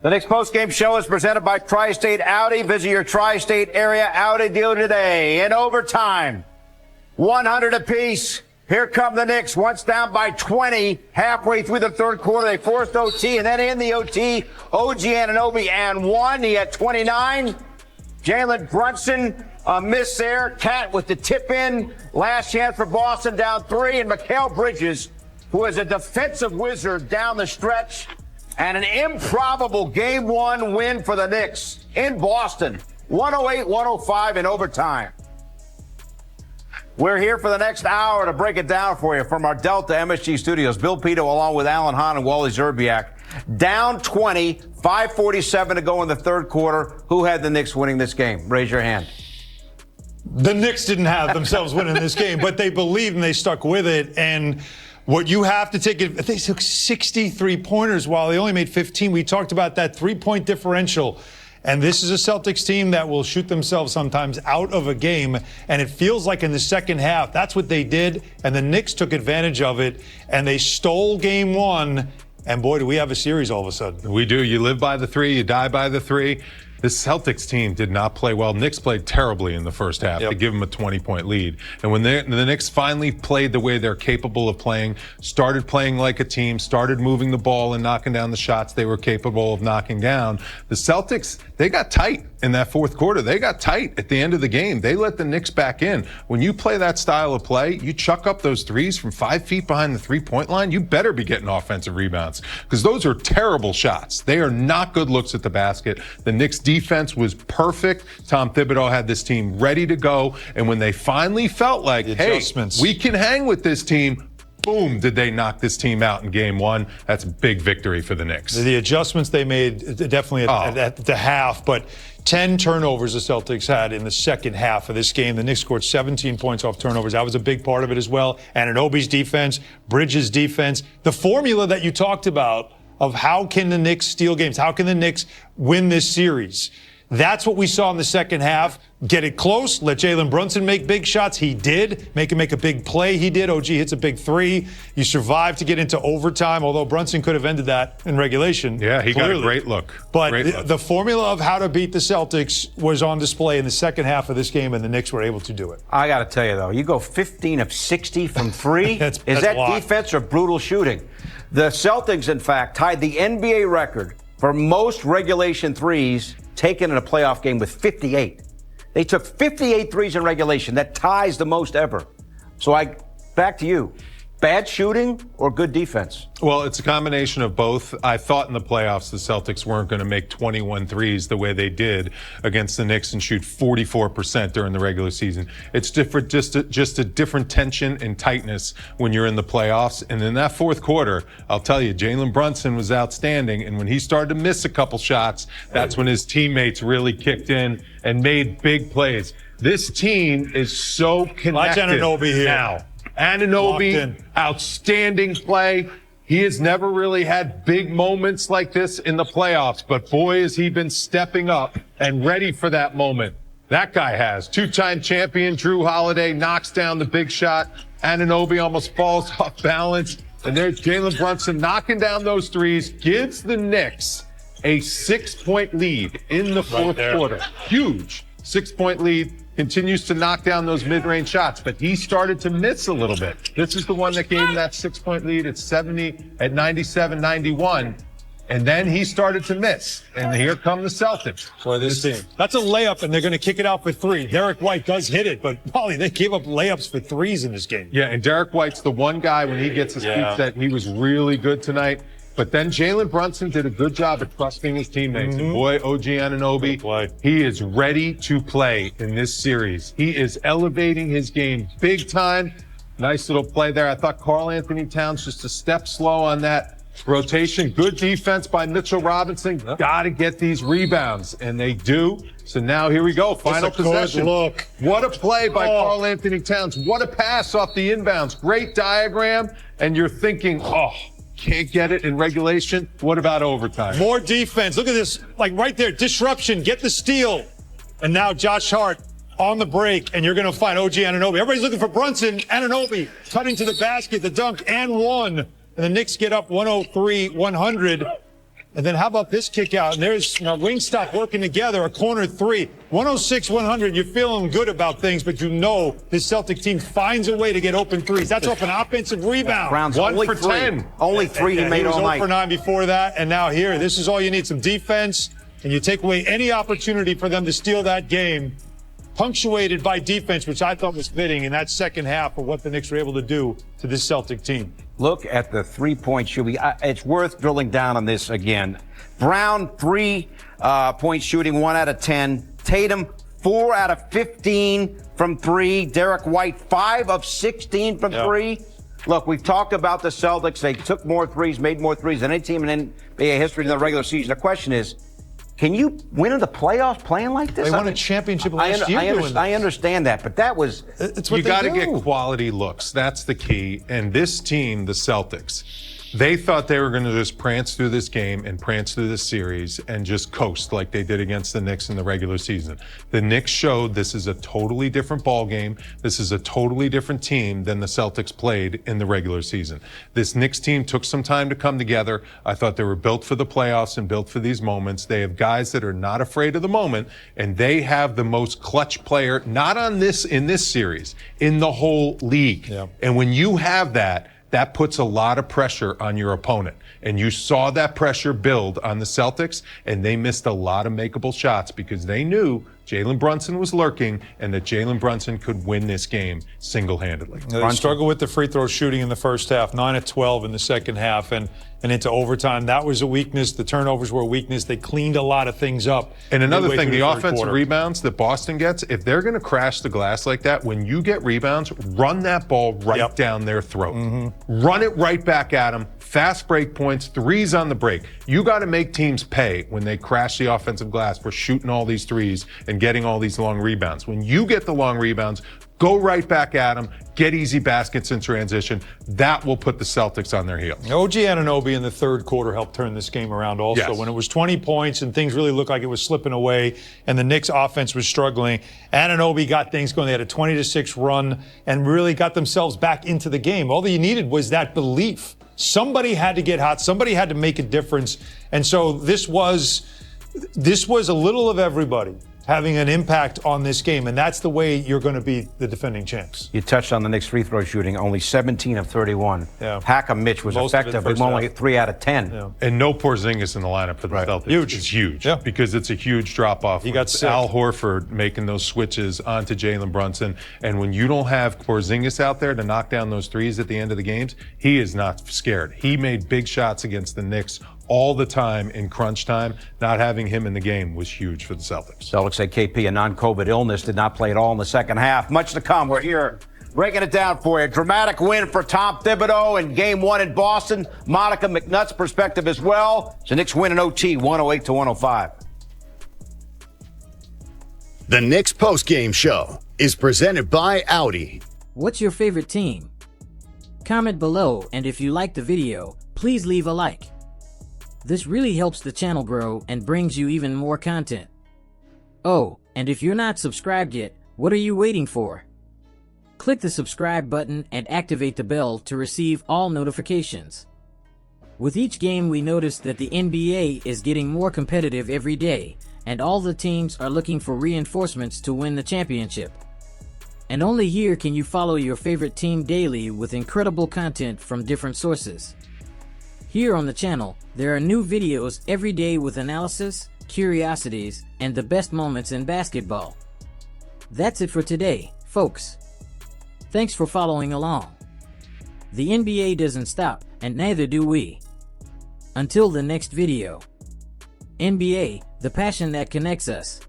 The Knicks postgame show is presented by Tri-State Audi. Visit your Tri-State area Audi dealer today. In overtime, 100 apiece. Here come the Knicks, once down by 20, halfway through the third quarter. They forced OT, and then in the OT, OG Anunoby and one. He had 29. Jalen Brunson, a miss there. Cat with the tip in. Last chance for Boston, down 3. And Mikal Bridges, who is a defensive wizard down the stretch. And an improbable Game 1 win for the Knicks in Boston, 108-105 in overtime. We're here for the next hour to break it down for you from our Delta MSG studios. Bill Pito along with Alan Hahn and Wally Zerbiak. Down 20, 5:47 to go in the third quarter. Who had the Knicks winning this game? Raise your hand. The Knicks didn't have themselves winning this game, but they believed and they stuck with it. And what you have to take, they took 63 pointers while they only made 15. We talked about that 3-point differential. And this is a Celtics team that will shoot themselves sometimes out of a game. And it feels like in the second half, that's what they did. And the Knicks took advantage of it. And they stole Game 1. And boy, do we have a series all of a sudden. We do. You live by the 3, you die by the 3. This Celtics team did not play well. Knicks played terribly in the first half to give them a 20-point lead. And when the Knicks finally played the way they're capable of playing, started playing like a team, started moving the ball and knocking down the shots they were capable of knocking down, the Celtics, they got tight in that fourth quarter. They got tight at the end of the game. They let the Knicks back in. When you play that style of play, you chuck up those threes from 5 feet behind the three-point line, you better be getting offensive rebounds because those are terrible shots. They are not good looks at the basket. The Knicks defense was perfect. Tom Thibodeau had this team ready to go. And when they finally felt like, hey, we can hang with this team, boom, did they knock this team out in Game 1. That's a big victory for the Knicks. The adjustments they made definitely at the half, but 10 turnovers the Celtics had in the second half of this game. The Knicks scored 17 points off turnovers. That was a big part of it as well. Anunoby's defense, Bridges' defense. The formula that you talked about of how can the Knicks steal games, how can the Knicks win this series, that's what we saw in the second half. Get it close, let Jalen Brunson make big shots. He did. Make him make a big play. He did. OG hits a big 3. You survived to get into overtime, although Brunson could have ended that in regulation. Yeah, he got a great look. But the formula of how to beat the Celtics was on display in the second half of this game, and the Knicks were able to do it. I got to tell you, though, you go 15 of 60 from 3. That's Is that defense or brutal shooting? The Celtics, in fact, tied the NBA record for most regulation threes taken in a playoff game with 58. They took 58 threes in regulation. That ties the most ever. So back to you. Bad shooting or good defense? Well, it's a combination of both. I thought in the playoffs the Celtics weren't going to make 21 threes the way they did against the Knicks and shoot 44% during the regular season. It's different, just a different tension and tightness when you're in the playoffs. And in that fourth quarter, I'll tell you, Jalen Brunson was outstanding. And when he started to miss a couple shots, that's when his teammates really kicked in and made big plays. This team is so connected. Watch Anunoby here Now. Anunoby, outstanding play. He has never really had big moments like this in the playoffs, but boy, has he been stepping up and ready for that moment. That guy has. Two-time champion Drew Holiday knocks down the big shot. Anunoby almost falls off balance. And there's Jalen Brunson knocking down those threes, gives the Knicks a 6-point lead in the fourth quarter. Huge 6-point lead. Continues to knock down those mid-range shots, but he started to miss a little bit. This is the one that gave him that 6-point lead at 97-91. And then he started to miss. And here come the Celtics. Boy, this team. That's a layup, and they're going to kick it out for 3. Derek White does hit it, but Polly, they gave up layups for 3s in this game. Yeah, and Derek White's the one guy when he gets his feet set, he was really good tonight. But then Jalen Brunson did a good job at trusting his teammates. And boy, OG Anunoby, he is ready to play in this series. He is elevating his game big time. Nice little play there. I thought Karl Anthony Towns just a step slow on that rotation. Good defense by Mitchell Robinson. Got to get these rebounds, and they do. So now here we go. Final possession. Look. What a play by Karl Anthony Towns. What a pass off the inbounds. Great diagram. And you're thinking, can't get it in regulation. What about overtime? More defense. Look at this. Like right there. Disruption. Get the steal. And now Josh Hart on the break. And you're going to find OG Anunoby. Everybody's looking for Brunson. Anunoby cutting to the basket. The dunk and one. And the Knicks get up 103-100. And then how about this kick out? And there's Wingstop working together, a corner three. 106-100, you're feeling good about things, but you know this Celtic team finds a way to get open threes. That's off an offensive rebound. Brown's 1 only for 10. Only three he made all night. He was 0 for 9 before that, and now here, this is all you need, some defense, and you take away any opportunity for them to steal that game, punctuated by defense, which I thought was fitting in that second half of what the Knicks were able to do to this Celtic team. Look at the three-point shooting. It's worth drilling down on this again. Brown, 3-point shooting, 1 out of 10. Tatum, 4 out of 15 from 3. Derek White, 5 of 16 from 3. Look, we've talked about the Celtics. They took more threes, made more threes than any team in NBA history in the regular season. The question is, can you win in the playoffs playing like this? They won a championship last year doing this. I understand that, but that was... It's what you got to do. get quality looks. That's the key. And this team, the Celtics, they thought they were going to just prance through this game and prance through this series and just coast like they did against the Knicks in the regular season. The Knicks showed this is a totally different ball game. This is a totally different team than the Celtics played in the regular season. This Knicks team took some time to come together. I thought they were built for the playoffs and built for these moments. They have guys that are not afraid of the moment, and they have the most clutch player, not in this series, in the whole league. Yeah. And when you have that puts a lot of pressure on your opponent. And you saw that pressure build on the Celtics, and they missed a lot of makeable shots because they knew Jalen Brunson was lurking and that Jalen Brunson could win this game single-handedly. They struggled with the free throw shooting in the first half, 9 of 12 in the second half, and into overtime. That was a weakness. The turnovers were a weakness. They cleaned a lot of things up. And another thing, the offensive quarter. rebounds that Boston gets, if they're going to crash the glass like that, when you get rebounds, run that ball right down their throat. Run it right back at them. Fast break points, threes on the break. You got to make teams pay when they crash the offensive glass for shooting all these threes and getting all these long rebounds. When you get the long rebounds, go right back at them, get easy baskets in transition. That will put the Celtics on their heels. OG Anunoby in the third quarter helped turn this game around also. Yes. When it was 20 points and things really looked like it was slipping away and the Knicks offense was struggling, Anunoby got things going. They had a 20-6 run and really got themselves back into the game. All that you needed was that belief. Somebody had to get hot. Somebody had to make a difference. And so this was a little of everybody having an impact on this game, and that's the way you're going to be the defending champs. You touched on the Knicks free throw shooting, only 17 of 31. Yeah. Hackam Mitch was Most of it effective, first but only half. 3 out of 10. Yeah. And no Porzingis in the lineup for the Celtics. Huge. It's huge. Yeah. Because it's a huge drop-off. He got It's sick. Al Horford making those switches onto Jalen Brunson. And when you don't have Porzingis out there to knock down those threes at the end of the games, he is not scared. He made big shots against the Knicks all the time in crunch time. Not having him in the game was huge for the Celtics. Celtics say KP, a non-COVID illness, did not play at all in the second half. Much to come. We're here breaking it down for you. Dramatic win for Tom Thibodeau in Game 1 in Boston. Monica McNutt's perspective as well. The Knicks win in OT, 108-105. The Knicks postgame show is presented by Audi. What's your favorite team? Comment below, and if you like the video, please leave a like. This really helps the channel grow and brings you even more content. Oh, and if you're not subscribed yet, what are you waiting for? Click the subscribe button and activate the bell to receive all notifications. With each game, we notice that the NBA is getting more competitive every day, and all the teams are looking for reinforcements to win the championship. And only here can you follow your favorite team daily with incredible content from different sources. Here on the channel, there are new videos every day with analysis, curiosities, and the best moments in basketball. That's it for today, folks. Thanks for following along. The NBA doesn't stop, and neither do we. Until the next video. NBA, the passion that connects us.